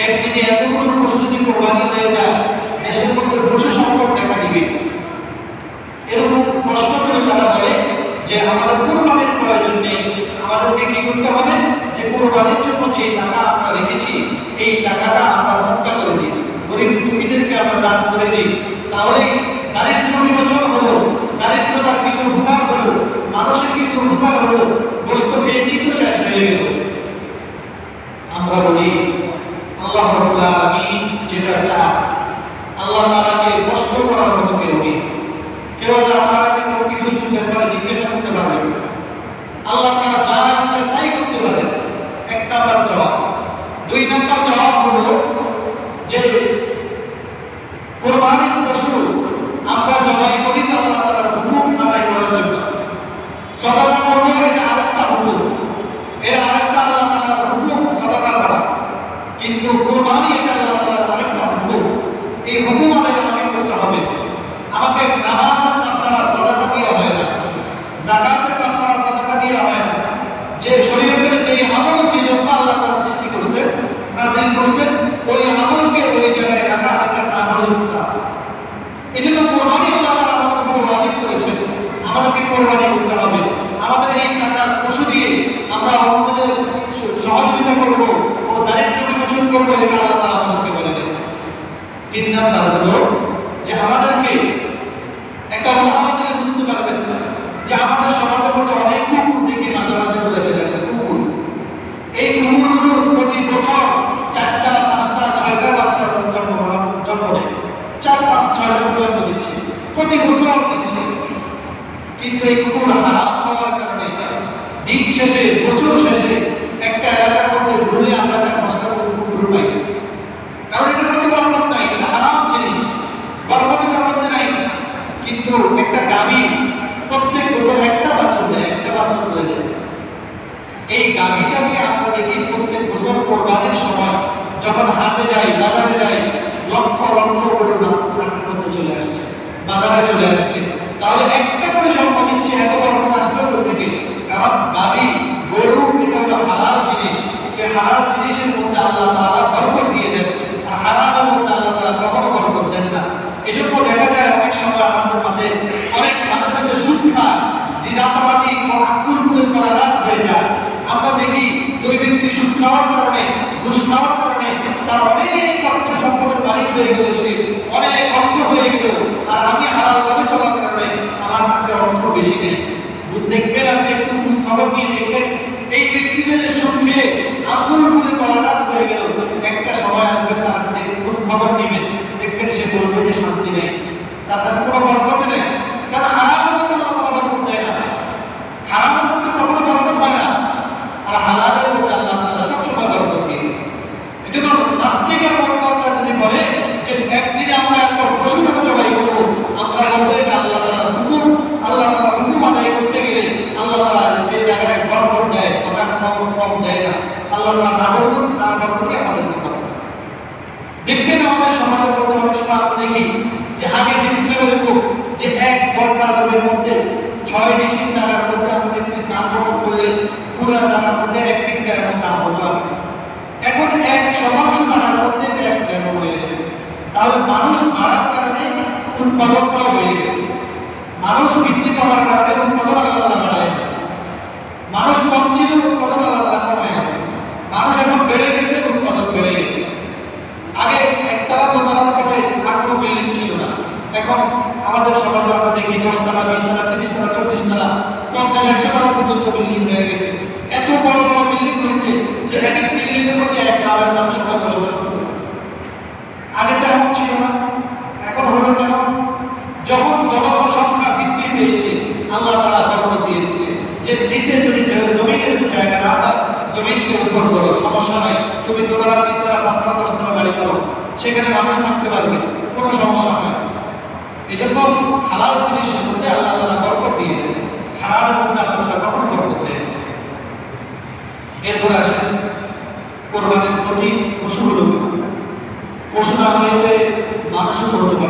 একদিনে এতগুলো পশু যদি কোরবানি হয়ে যায়, দেশের মধ্যে পশু সংকট দেখা দিবে। এরকম প্রশ্ন করে তারা বলে যে আমাদের কোরবানির প্রয়োজন নেই, আমাদেরকে কি করতে হবে, যে কোরবানির জন্য যে টাকা আমরা রেখেছি এই টাকাটা আমরা সদকা করে দিই, গরিব দুঃখীদেরকে আমরা দান করে দিই, তাহলে দারিদ্র বিমোচন হলো, দারিদ্রতার কিছু উপকার হলো, মানুষের কিছু উপকার হলো, গোশত খেয়েছি তো শেষ হয়ে গেল। আমরা বলি আল্লাহ রাব্বুল আলামিন যেটা চান, আল্লাহ তাআলাকে কষ্ট করার মতো কেউ নেই। কেউ আল্লাহ তাআলাকে কোনো কিছু ব্যাপারে জিজ্ঞাসা করতে পারবে না। আল্লাহ তাআলা যা ইচ্ছা তাই করতে পারে। এক নাম্বার জবাব। দুই নাম্বার জবাব হলো যে কোরবানির পশু আমরা জবাই করি তো আল্লাহ তাআলার হুকুম আদায় করার জন্য। সাদাকা করব এটা আরেকটা হুকুম, এর আরেকটা আল্লাহ তাআলার হুকুম সাদাকা করা, কিন্তু কোরবানি এটা আল্লাহ তাআলার আরেকটা হুকুম। এই হুকুম আদায় আমাকে করতে হবে। আমাকে নামাজের কাফারা সাদাকা দেওয়া হয় না, যাকাতের কাফারা সাদাকা দেওয়া হয় না। যে শরীয়তের যে আমল যে জন্য আল্লাহ তাআলা সৃষ্টি করছে, নাযিল করছে, ওই আমলকে ওই জায়গায় রাখা একটা নাম হলো ইসলাম। এজন্য কোরবানি আল্লাহ তাআলা আমাদের উপর ওয়াজিব করেছেন, আমাদেরকে কোরবানি করতে হবে। আমাদের এই টাকা পশু দিয়ে আমরা অন্যদের সহযোগিতা করব ও দারিদ্র বিমোচন করব, এটা আল্লাহ তাআলা আমাদেরকে বলেন। তিন নাম্বার হলো যে আমাদেরকে একটা উদাহরণ দিলে বুঝতে পারবেন যে আমাদের সমাজের মধ্যে অনেক কুকুর দেখি মাঝে মাঝে বলে ফেলেন কুকুর। এই কুকুরগুলো প্রতি বছর 4টা 5টা 6টা বাচ্চা জন্ম দেয়, 4 5 6টা জন্ম দিচ্ছে, প্রতি বছর দিচ্ছে। কিন্তু এই কুকুর হারাম হওয়ার কারণে দিন শেষে বছর শেষে একটা এলাকার মধ্যে ঘুরলে আমরা 4-5টা কুকুর পাই, কারণ এটার মধ্যে বরকত নাই, এটা হারাম জিনিস, বরকতের মধ্যে নাই। কিন্তু একটা গাভী প্রত্যেক বছর একটা বাচ্চা দেয়, একটা বাচ্চা তুলে দেয়। এই গাভীটাকে আমরা দেখি প্রত্যেক বছর কোরবানির সময় যখন হাটে যাই, বাজারে যাই, লক্ষ লক্ষ গরু হাটের মধ্যে চলে আসছে, বাজারে চলে আসছে। তাহলে একটা করে জন্ম দিচ্ছে, এত বরকত আসলো কোথা থেকে? কারণ গাভী গরু এটা হলো হালাল জিনিস। এই হালাল জিনিসের মধ্যে আল্লাহ তাআলা বরকত দিয়ে দেন, আর হারামের মধ্যে আল্লাহ তাআলা কখনো বরকত দেন না। এজন্য দেখা যায় অনেক সময় আমাদের মাঝে অনেক মানুষ আছে সুদ খায়, রাতারাতি আকুল করে নারাজ হয়ে যায়। আমরা দেখি দুই ব্যক্তি সুদ খাওয়ার কারণে, ঘুষ খাওয়ার কারণে তার অনেক অর্থ সম্পদের মালিক হয়ে গেল, সে অনেক অর্থ হয়ে গেল, আর আমি হালালভাবে চলার কারণে আমার কাছে অর্থ বেশি নেই। দেখবেন আপনি একটু খোঁজ খবর নিয়ে দেখবেন এই ব্যক্তিদের সুদ খেয়ে আকুল করে নারাজ হয়ে গেল, একটা সময় আসবে তার খোঁজ খবর নেবেন, দেখবেন সে বলবে যে শান্তি নেই, তার কাছে কোনো বরকত নেই। কারণ হারামের মধ্যে আল্লাহ তাআলা বরকত দেয় না, হারামের মধ্যে কখনো বরকত হয় না, আর হালালের মধ্যে আল্লাহ তাআলা সবসময় বরকত দিয়ে দেন। এজন্য নাস্তিকের বরকত যদি বলে যে একদিনে আমরা একটা পশু জবাই করব, আমরা বলবো এটা আল্লাহ তাআলার হুকুম, আল্লাহ তাআলার হুকুম আদায় করতে গেলে আল্লাহ তাআলা সেই জায়গায় বরকত দেয়, ওটা কম দেয় না। আল্লাহ তাআলা না বরকত না বরকতই আমাদের কথা। দেখবেন আমাদের সমাজের মধ্যে অনেক সময় আমরা দেখি যে আগে দেখছিলাম এরকম যে এক বড়টা জমির মধ্যে 6 ডিসিম জায়গার মধ্যে আমরা দেখছি দাম বছর করলে পুরো জায়গার মধ্যে 1 থেকে 1.5 মণ দাম হতো আগে। এখন 1% জায়গার মধ্যে 1.5 মণ হয়েছে। তাহলে মানুষ বাড়ার কারণে উৎপাদনটাও বেড়ে গেছে, মানুষ বৃদ্ধি পাওয়ার কারণে উৎপাদন আল্লাহ তাআলা বাড়ায় গেছে। মানুষ কম ছিল, উৎপাদন আল্লাহ তাআলা কমায় গেছে। মানুষ এখন বেড়ে গেছে, উৎপাদন বেড়ে গেছে। আগে একতলা দোতলা করে আটটো বিল্ডিং ছিল না, এখন আমাদের সমাজে আমরা দেখি 10 তলা 20 তলা 30 তলা 40 তলা 50-100 তলা পর্যন্ত বিল্ডিং হয়ে গেছে। এত বড় বড় বিল্ডিং হয়েছে যে এক বিল্ডিং এর মধ্যে এক গ্রামের মানুষ সবাই বসবাস করতে পারে। আগে তো এমন ছিল না, এখন হলো কেন? যখন জনসংখ্যা বৃদ্ধি পেয়েছে আল্লাহ তাআলা বরকত দিয়ে দিয়েছে, যে নিচে যদি জমিনের জায়গা না হয় জমিনকে উপর করো, সমস্যা নাই, তুমি 2 তলা 3 তলা 5 তলা 10 তলা বাড়ি করো, সেখানে মানুষ থাকতে পারবে, কোনো সমস্যা হয় না। এজন্য হালাল জিনিসের মধ্যে আল্লাহ তাআলা বরকত দিয়ে দেন, হারামের মধ্যে আল্লাহ তাআলা কখনো বরকত দেন। এরপর আসেন কোরবানির প্রতি পশুগুলো, পশু না হইলে মানুষও করতে পারে।